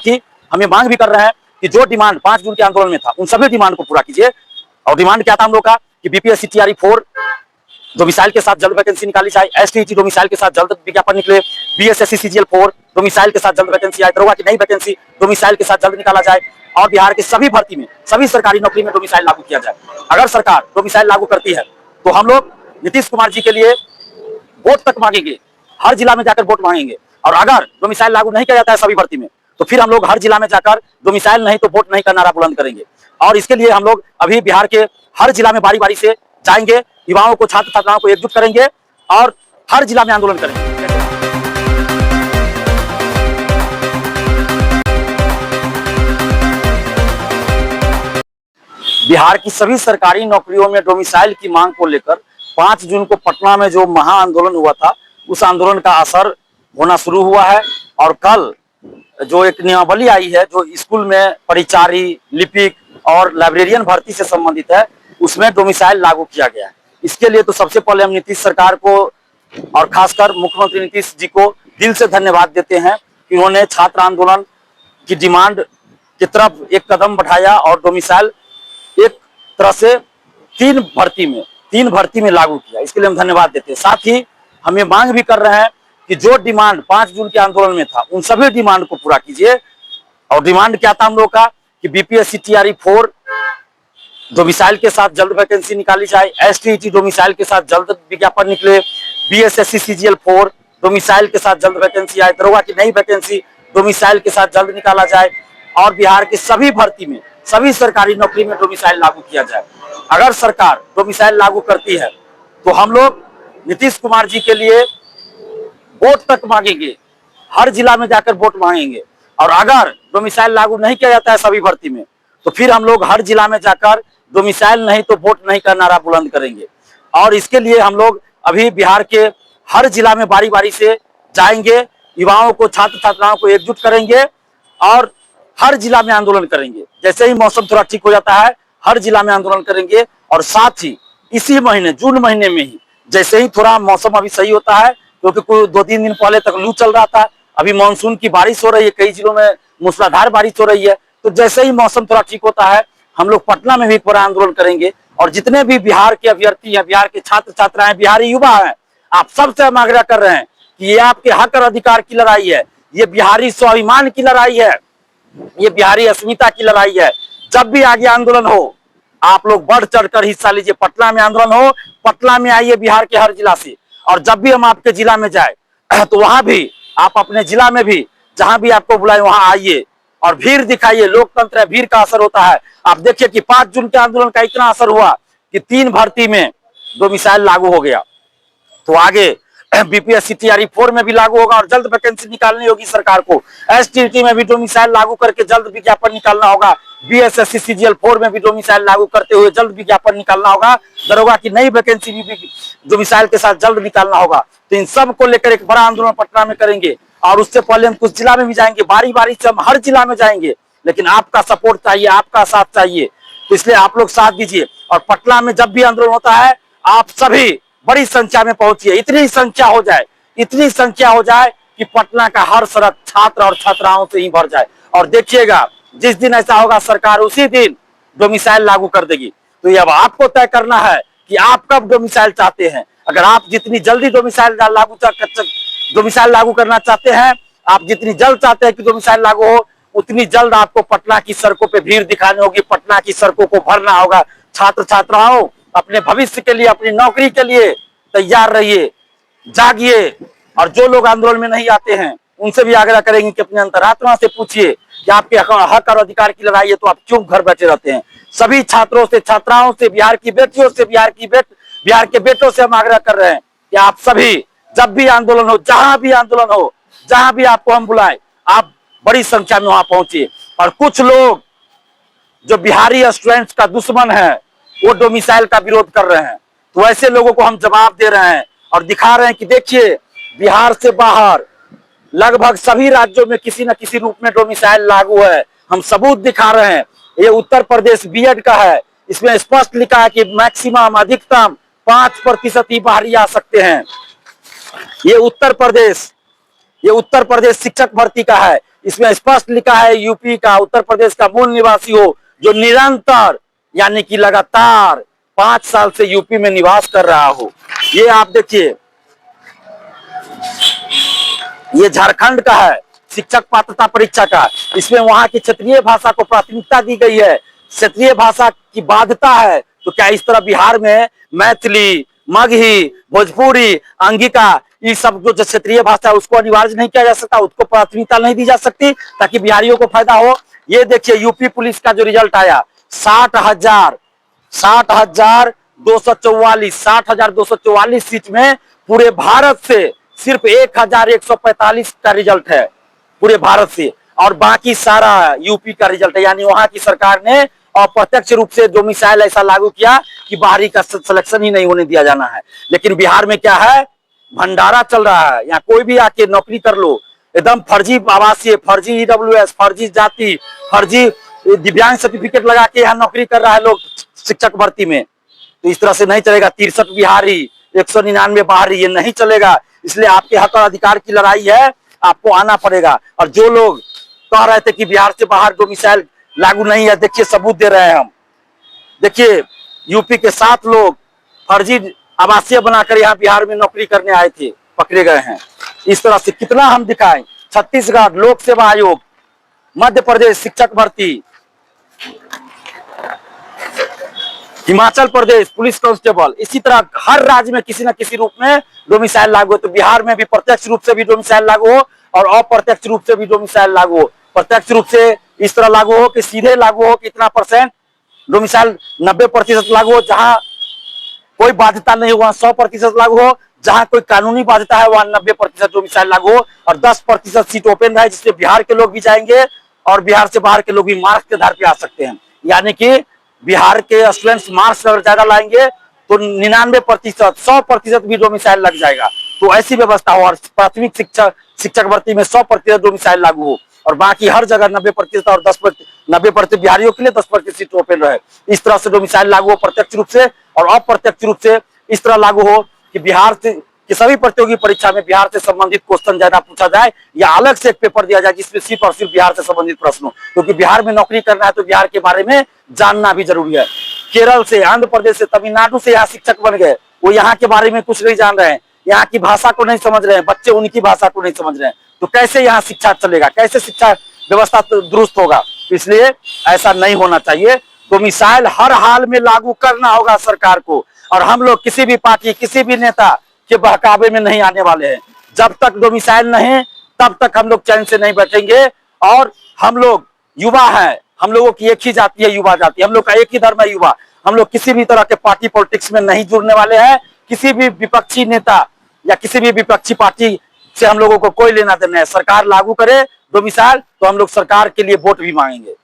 साथ ही हम ये मांग भी कर रहे हैं कि जो डिमांड 5 जून के आंदोलन में था उन सभी डिमांड को पूरा कीजिए। और डिमांड क्या था हम लोग का कि बीपीएससी टीआरई 4 डोमिसाइल के साथ जल्द वैकेंसी निकाली जाए, एसटीईटी डोमिसाइल के साथ जल्द विज्ञापन निकले, बीएसएससी सीजीएल 4 डोमिसाइल के साथ जल्द वैकेंसी आए, दरोगा की नई वैकेंसी डोमिसाइल के साथ जल्द निकाला जाए और बिहार की सभी भर्ती में सभी सरकारी नौकरी में डोमिसाइल लागू किया जाए। अगर सरकार डोमिसाइल लागू करती है तो हम लोग नीतीश कुमार जी के लिए वोट तक मांगेंगे, हर जिला में जाकर वोट मांगेंगे। और अगर डोमिसाइल लागू नहीं किया जाता है सभी भर्ती में तो फिर हम लोग हर जिला में जाकर डोमिसाइल नहीं तो वोट नहीं का नारा बुलंद करेंगे। और इसके लिए हम लोग अभी बिहार के हर जिला में बारी बारी से जाएंगे, युवाओं को छात्र छात्राओं को एकजुट करेंगे और हर जिला में आंदोलन करेंगे। बिहार की सभी सरकारी नौकरियों में डोमिसाइल की मांग को लेकर 5 जून को पटना में जो महा आंदोलन हुआ था उस आंदोलन का असर होना शुरू हुआ है। और कल जो एक नियमावली आई है जो स्कूल में परिचारी, लिपिक और लाइब्रेरियन भर्ती से संबंधित है उसमें डोमिसाइल लागू किया गया है। इसके लिए तो सबसे पहले हम नीतीश सरकार को और खासकर मुख्यमंत्री नीतीश जी को दिल से धन्यवाद देते हैं कि उन्होंने छात्र आंदोलन की डिमांड की तरफ एक कदम बढ़ाया और डोमिसाइल एक तरह से तीन भर्ती में लागू किया। इसके लिए हम धन्यवाद देते हैं। साथ ही हम ये मांग भी कर रहे हैं कि जो डिमांड 5 जून के आंदोलन में था उन सभी डिमांड को पूरा कीजिए। और डिमांड क्या था हम लोग का कि बीपीएससी टीआरई 4 डोमिसाइल के साथ जल्द वैकेंसी निकाली जाए, एसटीईटी डोमिसाइल के साथ जल्द विज्ञापन निकले, बीएसएससी सीजीएल 4 डोमिसाइल के साथ जल्द वैकेंसी आए, दरोगा की नई वैकेंसी डोमिसाइल के साथ जल्द निकाला जाए और बिहार की सभी भर्ती में सभी सरकारी नौकरी में डोमिसाइल लागू किया जाए। अगर सरकार डोमिसाइल लागू करती है तो हम लोग नीतीश कुमार जी के लिए वोट तक मांगेंगे, हर जिला में जाकर वोट मांगेंगे। और अगर डोमिसाइल लागू नहीं किया जाता है सभी भर्ती में तो फिर हम लोग हर जिला में जाकर डोमिसाइल नहीं तो वोट नहीं का नारा बुलंद करेंगे। और इसके लिए हम लोग अभी बिहार के हर जिला में बारी बारी से जाएंगे, युवाओं को छात्र छात्राओं को एकजुट करेंगे और हर जिला में आंदोलन करेंगे। जैसे ही मौसम थोड़ा ठीक हो जाता है हर जिला में आंदोलन करेंगे। और साथ ही इसी महीने जून महीने में ही जैसे ही थोड़ा मौसम अभी सही होता है क्योंकि कोई 2-3 दिन पहले तक लू चल रहा था, अभी मानसून की बारिश हो रही है, कई जिलों में मूसलाधार बारिश हो रही है, तो जैसे ही मौसम थोड़ा ठीक होता है हम लोग पटना में भी पूरा आंदोलन करेंगे। और जितने भी बिहार के अभ्यर्थी हैं, बिहार के छात्र छात्रा हैं, बिहारी युवा हैं, आप सबसे हम आग्रह कर रहे हैं कि ये आपके हक और अधिकार की लड़ाई है, ये बिहारी स्वाभिमान की लड़ाई है, ये बिहारी अस्मिता की लड़ाई है। जब भी आगे आंदोलन हो आप लोग बढ़ चढ़कर हिस्सा लीजिए। पटना में आंदोलन हो, पटना में आइए बिहार के हर जिला से। और जब भी हम आपके जिला में जाए तो वहां भी आप अपने जिला में भी जहां भी आपको बुलाए वहां आइए और भीड़ दिखाइए। लोकतंत्र है, भीड़ का असर होता है। आप देखिए कि 5 जून के आंदोलन का इतना असर हुआ कि 3 भर्ती में डोमिसाइल लागू हो गया। तो आगे बीपीएससी टीआरई 4 में भी लागू होगा और जल्द वैकेंसी निकालनी होगी सरकार को। एसटीईटी में भी डोमिसाइल लागू करके जल्द विज्ञापन निकालना होगा। बीएसएससी सीजीएल 4 में भी डोमिसाइल लागू करते हुए जल्द विज्ञापन निकालना होगा। दरोगा की नई वैकेंसी भी डोमिसाइल के साथ जल्द निकालना होगा। तो इन सब को लेकर एक बड़ा आंदोलन पटना में करेंगे और उससे पहले हम कुछ जिला में भी जाएंगे। बारी बारी से हम हर जिला में जाएंगे, लेकिन आपका सपोर्ट चाहिए, आपका साथ चाहिए। तो इसलिए आप लोग साथ दीजिए। और पटना में जब भी आंदोलन होता है आप सभी बड़ी संख्या में पहुंचिए। इतनी संख्या हो जाए कि पटना का हर सड़क छात्र और छात्राओं से ही भर जाए। और देखिएगा जिस दिन ऐसा होगा सरकार उसी दिन डोमिसाइल लागू कर देगी। तो ये अब आपको तय करना है कि आप कब डोमिसाइल चाहते हैं। अगर आप जितनी जल्दी डोमिसाइल लागू करना चाहते हैं, आप जितनी जल्द चाहते हैं कि डोमिसाइल लागू हो, उतनी जल्द आपको पटना की सड़कों पे भीड़ दिखानी होगी, पटना की सड़कों को भरना होगा। छात्र छात्राओं अपने भविष्य के लिए, अपनी नौकरी के लिए तैयार रहिए, जागिए। और जो लोग आंदोलन में नहीं आते हैं उनसे भी आग्रह करेंगे कि अपने अंतरात्मा से पूछिए कि आपके हक और अधिकार की लड़ाई है तो आप क्यों घर बैठे रहते हैं। सभी छात्रों से, छात्राओं से, बिहार की बेटियों से, बिहार के बेटों से हम आग्रह कर रहे हैं कि आप सभी जब भी आंदोलन हो, जहां भी आंदोलन हो, जहां भी आपको हम बुलाएं, आप बड़ी संख्या में वहां पहुंचिए। और कुछ लोग जो बिहारी स्टूडेंट्स का दुश्मन है वो डोमिसाइल का विरोध कर रहे हैं, तो ऐसे लोगों को हम जवाब दे रहे हैं और दिखा रहे हैं कि देखिए बिहार से बाहर लगभग सभी राज्यों में किसी न किसी रूप में डोमिसाइल लागू है। हम सबूत दिखा रहे हैं। ये उत्तर प्रदेश बीएड का है, इसमें स्पष्ट लिखा है कि मैक्सिमम अधिकतम 5% ही बाहरी आ सकते हैं। ये उत्तर प्रदेश शिक्षक भर्ती का है, इसमें स्पष्ट लिखा है यूपी का, उत्तर प्रदेश का मूल निवासी हो, जो निरंतर यानी कि लगातार 5 साल से यूपी में निवास कर रहा हो। ये आप देखिए, ये झारखंड का है, शिक्षक पात्रता परीक्षा का। इसमें वहां की क्षेत्रीय भाषा को प्राथमिकता दी गई है, क्षेत्रीय भाषा की बाध्यता है। तो क्या इस तरह बिहार में मैथिली, मगही, भोजपुरी, अंगिका, ये सब जो क्षेत्रीय भाषा है उसको अनिवार्य नहीं किया जा सकता, उसको प्राथमिकता नहीं दी जा सकती ताकि बिहारियों को फायदा हो। ये देखिए यूपी पुलिस का जो रिजल्ट आया, 60,244 सीट में पूरे भारत से सिर्फ 1,145 का रिजल्ट है पूरे भारत से, और बाकी सारा यूपी का रिजल्ट है। यानी वहां की सरकार ने अप्रत्यक्ष रूप से डोमिसाइल ऐसा लागू किया कि बाहरी का सिलेक्शन ही नहीं होने दिया जाना है। लेकिन बिहार में क्या है, भंडारा चल रहा है, यहाँ कोई भी आके नौकरी कर लो, एकदम फर्जी आवासीय, फर्जी ईडब्ल्यूएस, फर्जी जाति, फर्जी दिव्यांग सर्टिफिकेट लगा के यहाँ नौकरी कर रहा है लोग शिक्षक भर्ती में। तो इस तरह से नहीं चलेगा। 63 बिहारी, 199 बाहरी, ये नहीं चलेगा। इसलिए आपके हक और अधिकार की लड़ाई है, आपको आना पड़ेगा। और जो लोग कह रहे थे कि बिहार से बाहर डोमिसाइल लागू नहीं है, देखिए सबूत दे रहे हैं हम। देखिए यूपी के 7 लोग फर्जी आवासीय बनाकर यहाँ बिहार में नौकरी करने आए थे, पकड़े गए हैं। इस तरह से कितना हम दिखाएं। छत्तीसगढ़ लोक सेवा आयोग, मध्य प्रदेश शिक्षक भर्ती, हिमाचल प्रदेश पुलिस कांस्टेबल, इसी तरह हर राज्य में किसी न किसी रूप में डोमिसाइल लागू हो। तो बिहार में भी प्रत्यक्ष रूप से भी डोमिसाइल लागू हो और अप्रत्यक्ष रूप से भी डोमिसाइल लागू हो। प्रत्यक्ष रूप से इस तरह लागू हो कि सीधे लागू हो, कितना परसेंट डोमिसाइल 90% लागू हो, जहां कोई बाध्यता नहीं हो वहां 100% लागू हो, जहां कोई कानूनी बाध्यता है वहां 90% डोमिसाइल लागू हो, और 10% सीट ओपन रहे, जिससे बिहार के लोग भी जाएंगे और बिहार से बाहर के लोग भी मार्क्स के आधार पर आ सकते हैं। यानी कि बिहार के स्टूडेंट्स मार्क्स अगर ज्यादा लाएंगे तो 99%, 100% भी डोमिसाइल लग जाएगा। तो ऐसी व्यवस्था हो और प्राथमिक शिक्षक भर्ती में 100% डोमिसाइल लागू हो, और बाकी हर जगह 90% और 90% बिहारियों के लिए 10% सीट ओपन रहे। इस तरह से डोमिसाइल लागू हो प्रत्यक्ष रूप से, और अप्रत्यक्ष रूप से इस तरह लागू हो कि बिहार से कि सभी प्रतियोगी परीक्षा में बिहार से संबंधित क्वेश्चन ज्यादा पूछा जाए, या अलग से एक पेपर दिया जाए जिसमें सिर्फ और सिर्फ बिहार से संबंधित प्रश्न हो। क्योंकि बिहार में नौकरी करना है तो बिहार के बारे में जानना भी जरूरी है। केरल से, आंध्र प्रदेश से, तमिलनाडु से यहाँ शिक्षक बन गए, वो यहाँ के बारे में कुछ नहीं जान रहे हैं, यहाँ की भाषा को नहीं समझ रहे हैं, बच्चे उनकी भाषा को नहीं समझ रहे हैं। तो कैसे यहाँ शिक्षा चलेगा, कैसे शिक्षा व्यवस्था दुरुस्त होगा। इसलिए ऐसा नहीं होना चाहिए। डोमिसाइल हर हाल में लागू करना होगा सरकार को, और हम लोग किसी भी पार्टी, किसी भी नेता के बहकावे में नहीं आने वाले हैं। जब तक डोमिसाइल नहीं, तब तक हम लोग चैन से नहीं बैठेंगे। और हम लोग युवा हैं, हम लोगों की एक ही जाति है, युवा जाति, हम लोग का एक ही धर्म है, युवा। हम लोग किसी भी तरह के पार्टी पॉलिटिक्स में नहीं जुड़ने वाले हैं। किसी भी विपक्षी नेता या किसी भी विपक्षी पार्टी से हम लोगों को कोई लेना देना है। सरकार लागू करे डोमिसाइल तो हम लोग सरकार के लिए वोट भी मांगेंगे।